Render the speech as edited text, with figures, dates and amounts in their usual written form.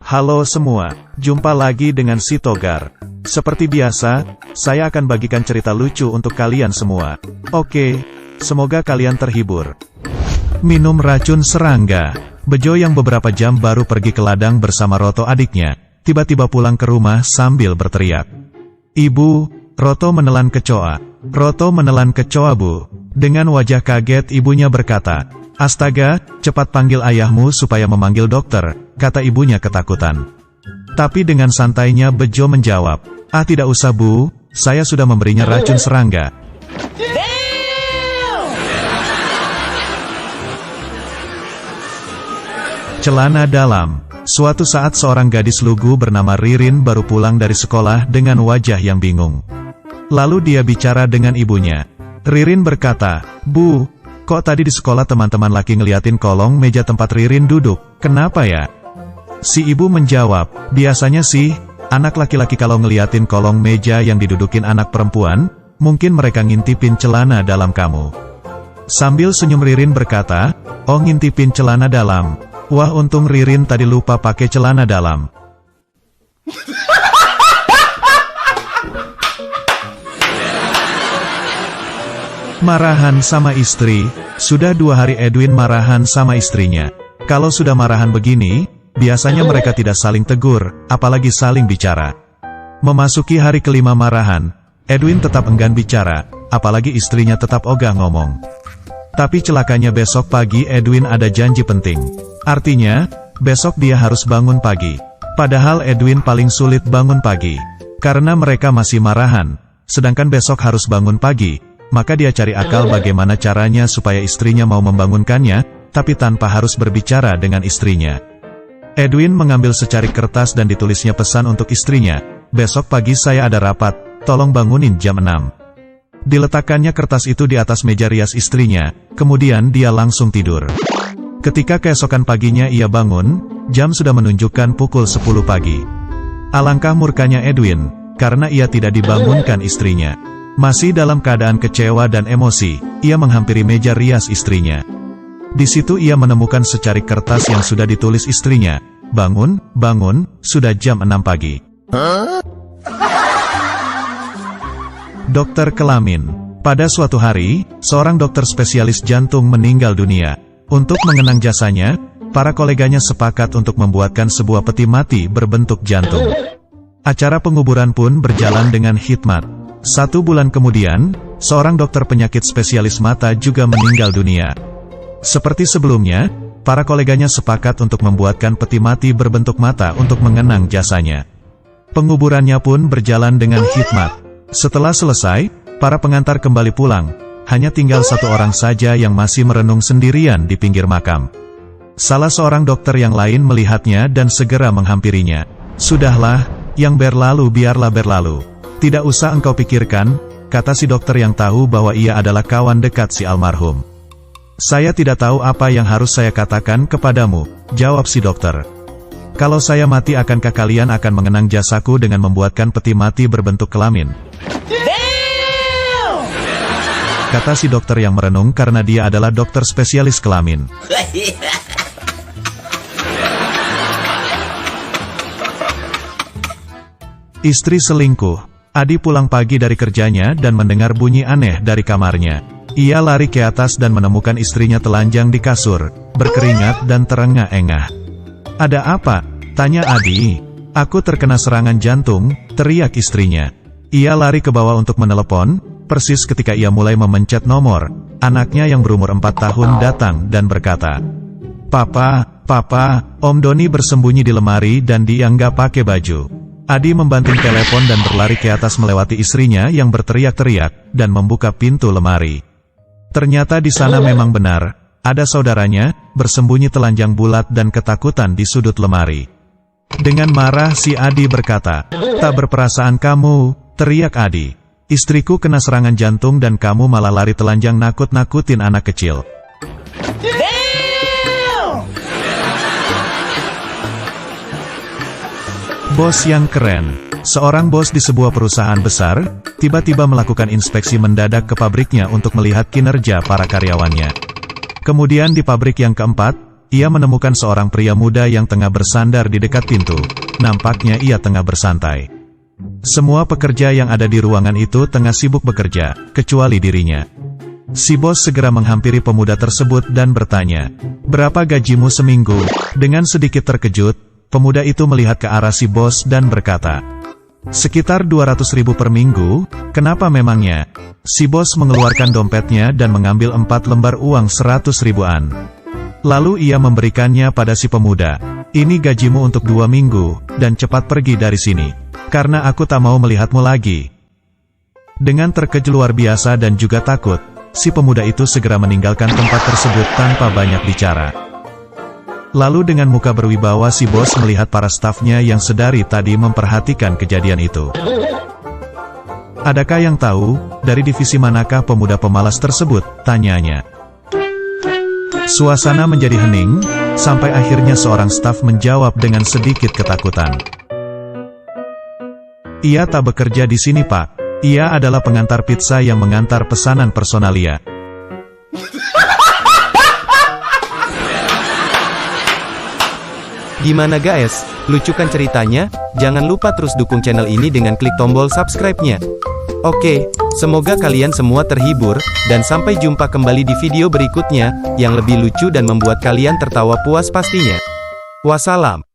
Halo semua, jumpa lagi dengan si Togar. Seperti biasa, saya akan bagikan cerita lucu untuk kalian semua. Oke, semoga kalian terhibur. Minum racun serangga. Bejo yang beberapa jam baru pergi ke ladang bersama Roto adiknya, tiba-tiba pulang ke rumah sambil berteriak. Ibu, Roto menelan kecoa. Roto menelan kecoa bu. Dengan wajah kaget ibunya berkata, astaga, cepat panggil ayahmu supaya memanggil dokter, kata ibunya ketakutan. Tapi dengan santainya Bejo menjawab, ah tidak usah bu, saya sudah memberinya racun serangga. Celana dalam. Suatu saat seorang gadis lugu bernama Ririn baru pulang dari sekolah dengan wajah yang bingung. Lalu dia bicara dengan ibunya. Ririn berkata, Bu, kok tadi di sekolah teman-teman laki ngeliatin kolong meja tempat Ririn duduk, kenapa ya? Si ibu menjawab, biasanya sih, anak laki-laki kalau ngeliatin kolong meja yang didudukin anak perempuan, mungkin mereka ngintipin celana dalam kamu. Sambil senyum Ririn berkata, oh ngintipin celana dalam. Wah untung Ririn tadi lupa pakai celana dalam. Marahan sama istri. Sudah 2 hari Edwin marahan sama istrinya. Kalau sudah marahan begini, biasanya mereka tidak saling tegur, apalagi saling bicara. Memasuki hari kelima marahan, Edwin tetap enggan bicara, apalagi istrinya tetap ogah ngomong. Tapi celakanya besok pagi Edwin ada janji penting. Artinya, besok dia harus bangun pagi. Padahal Edwin paling sulit bangun pagi. Karena mereka masih marahan, sedangkan besok harus bangun pagi. Maka dia cari akal bagaimana caranya supaya istrinya mau membangunkannya, tapi tanpa harus berbicara dengan istrinya. Edwin mengambil secarik kertas dan ditulisnya pesan untuk istrinya, besok pagi saya ada rapat, tolong bangunin jam 6. Diletakkannya kertas itu di atas meja rias istrinya, kemudian dia langsung tidur. Ketika keesokan paginya ia bangun, jam sudah menunjukkan pukul 10 pagi. Alangkah murkanya Edwin, karena ia tidak dibangunkan istrinya. Masih dalam keadaan kecewa dan emosi, ia menghampiri meja rias istrinya. Di situ ia menemukan secarik kertas yang sudah ditulis istrinya. Bangun, bangun, sudah jam 6 pagi. Dokter kelamin. Pada suatu hari, seorang dokter spesialis jantung meninggal dunia. Untuk mengenang jasanya, para koleganya sepakat untuk membuatkan sebuah peti mati berbentuk jantung. Acara penguburan pun berjalan dengan hikmat. 1 bulan kemudian, seorang dokter penyakit spesialis mata juga meninggal dunia. Seperti sebelumnya, para koleganya sepakat untuk membuatkan peti mati berbentuk mata untuk mengenang jasanya. Penguburannya pun berjalan dengan hikmat. Setelah selesai, para pengantar kembali pulang. Hanya tinggal 1 orang saja yang masih merenung sendirian di pinggir makam. Salah seorang dokter yang lain melihatnya dan segera menghampirinya. Sudahlah, yang berlalu biarlah berlalu. Tidak usah engkau pikirkan, kata si dokter yang tahu bahwa ia adalah kawan dekat si almarhum. Saya tidak tahu apa yang harus saya katakan kepadamu, jawab si dokter. Kalau saya mati akankah kalian akan mengenang jasaku dengan membuatkan peti mati berbentuk kelamin? Kata si dokter yang merenung karena dia adalah dokter spesialis kelamin. Istri selingkuh. Adi pulang pagi dari kerjanya dan mendengar bunyi aneh dari kamarnya. Ia lari ke atas dan menemukan istrinya telanjang di kasur, berkeringat dan terengah-engah. Ada apa? Tanya Adi. Aku terkena serangan jantung, teriak istrinya. Ia lari ke bawah untuk menelepon, persis ketika ia mulai memencet nomor. Anaknya yang berumur 4 tahun datang dan berkata, Papa, Om Doni bersembunyi di lemari dan dia nggak pakai baju. Adi membanting telepon dan berlari ke atas melewati istrinya yang berteriak-teriak, dan membuka pintu lemari. Ternyata di sana memang benar, ada saudaranya, bersembunyi telanjang bulat dan ketakutan di sudut lemari. Dengan marah si Adi berkata, tak berperasaan kamu, teriak Adi. Istriku kena serangan jantung dan kamu malah lari telanjang nakut-nakutin anak kecil. Bos yang keren. Seorang bos di sebuah perusahaan besar, tiba-tiba melakukan inspeksi mendadak ke pabriknya untuk melihat kinerja para karyawannya. Kemudian di pabrik yang keempat, ia menemukan seorang pria muda yang tengah bersandar di dekat pintu. Nampaknya ia tengah bersantai. Semua pekerja yang ada di ruangan itu tengah sibuk bekerja, kecuali dirinya. Si bos segera menghampiri pemuda tersebut dan bertanya, "Berapa gajimu seminggu?" Dengan sedikit terkejut, pemuda itu melihat ke arah si bos dan berkata, "Sekitar 200.000 per minggu, kenapa memangnya?" Si bos mengeluarkan dompetnya dan mengambil 4 lembar uang 100 ribuan. Lalu ia memberikannya pada si pemuda. "Ini gajimu untuk 2 minggu, dan cepat pergi dari sini, karena aku tak mau melihatmu lagi." Dengan terkejut luar biasa dan juga takut, si pemuda itu segera meninggalkan tempat tersebut tanpa banyak bicara. Lalu dengan muka berwibawa si bos melihat para stafnya yang sedari tadi memperhatikan kejadian itu. "Adakah yang tahu, dari divisi manakah pemuda pemalas tersebut?" tanyanya. Suasana menjadi hening, sampai akhirnya seorang staf menjawab dengan sedikit ketakutan. "Ia tak bekerja di sini, Pak. Ia adalah pengantar pizza yang mengantar pesanan personalia." Gimana guys? Lucu kan ceritanya? Jangan lupa terus dukung channel ini dengan klik tombol subscribe-nya. Oke, semoga kalian semua terhibur, dan sampai jumpa kembali di video berikutnya, yang lebih lucu dan membuat kalian tertawa puas pastinya. Wassalam.